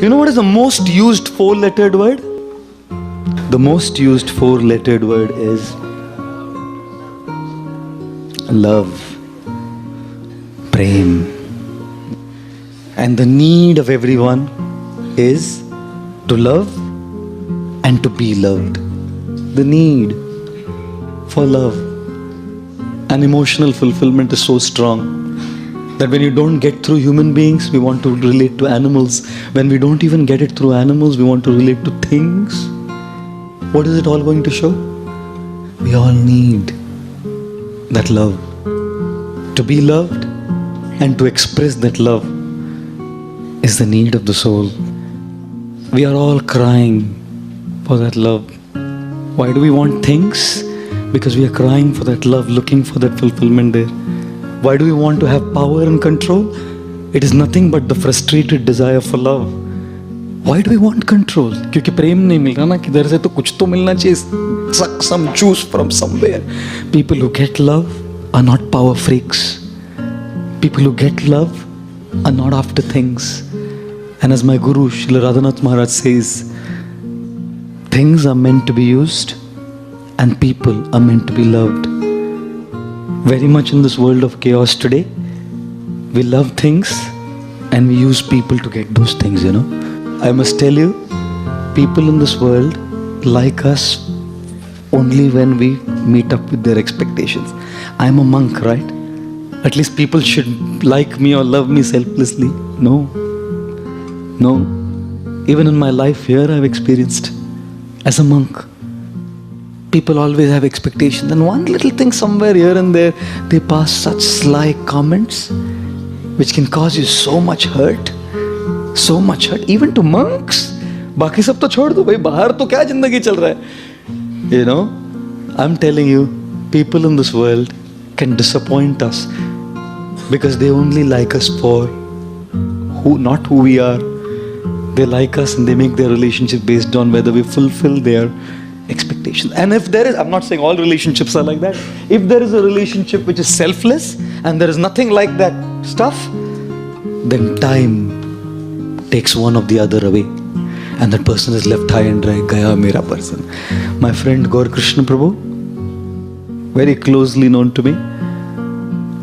You know what is the most used four-lettered word? The most used four-lettered word is love, prem. And the need of everyone is to love and to be loved. The need for love. And emotional fulfillment is so strong that when you don't get through human beings, we want to relate to animals. When we don't even get it through animals, we want to relate to things. What is it all going to show? We all need that love. To be loved and to express that love is the need of the soul. We are all crying for that love. Why do we want things? Because we are crying for that love, looking for that fulfillment there. Why do we want to have power and control? It is nothing but the frustrated desire for love. Why do we want control? क्योंकि प्रेम नहीं मिल रहा ना किधर से, तो कुछ तो मिलना चाहिए. Suck some juice from somewhere. People who get love are not power freaks. People who get love are not after things. And as my Guru Srila Radhanath Maharaj says, things are meant to be used and people are meant to be loved. Very much in this world of chaos today, we love things and we use people to get those things, you know. I must tell you, people in this world like us only when we meet up with their expectations. I'm a monk, right? At least people should like me or love me selflessly. No. Even in my life here, I've experienced as a monk, people always have expectations, and one little thing somewhere here and there, they pass such sly comments which can cause you so much hurt, even to monks. बाकी सब तो छोड़ दो भाई, बाहर तो क्या जिंदगी चल रहा है? You know, I'm telling you, people in this world can disappoint us because they only like us for not who we are. They like us and they make their relationship based on whether we fulfill their expectations. And if there is, I'm not saying all relationships are like that. If there is a relationship which is selfless and there is nothing like that stuff, then time takes one of the other away. And that person is left high and dry. Gaya mera person. My friend Gaur Krishna Prabhu, very closely known to me,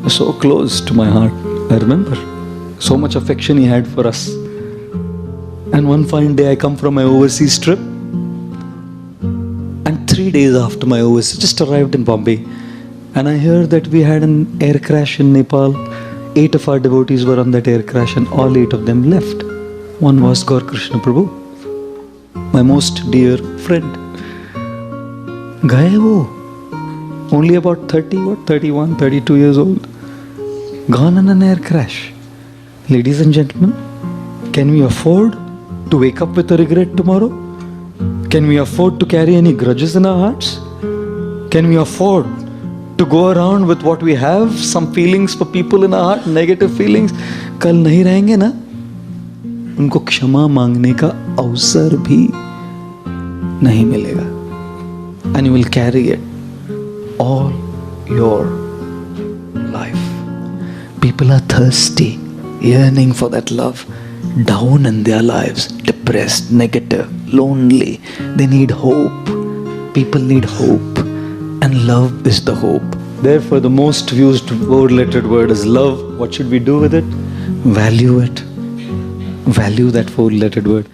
so close to my heart. I remember so much affection he had for us. And one fine day I come from my overseas trip, and 3 days after my overseas, just arrived in Bombay, and I hear that we had an air crash in Nepal. 8 of our devotees were on that air crash and all 8 of them left. One was Gaur Krishna Prabhu, my most dear friend. Gaye wo, only about 31, 32 years old, gone in an air crash. Ladies and gentlemen, can we afford to wake up with a regret tomorrow? Can we afford to carry any grudges in our hearts? Can we afford to go around with what we have, some feelings for people in our heart, negative feelings? कल नहीं रहेंगे ना, उनको क्षमा मांगने का अवसर भी नहीं मिलेगा. And you will carry it all your life. People are thirsty, yearning for that love, down in their lives, depressed, negative, lonely. They need hope. People need hope, and love is the hope. Therefore, the most used four-lettered word is love. What should we do with it? Value it. Value that four-lettered word.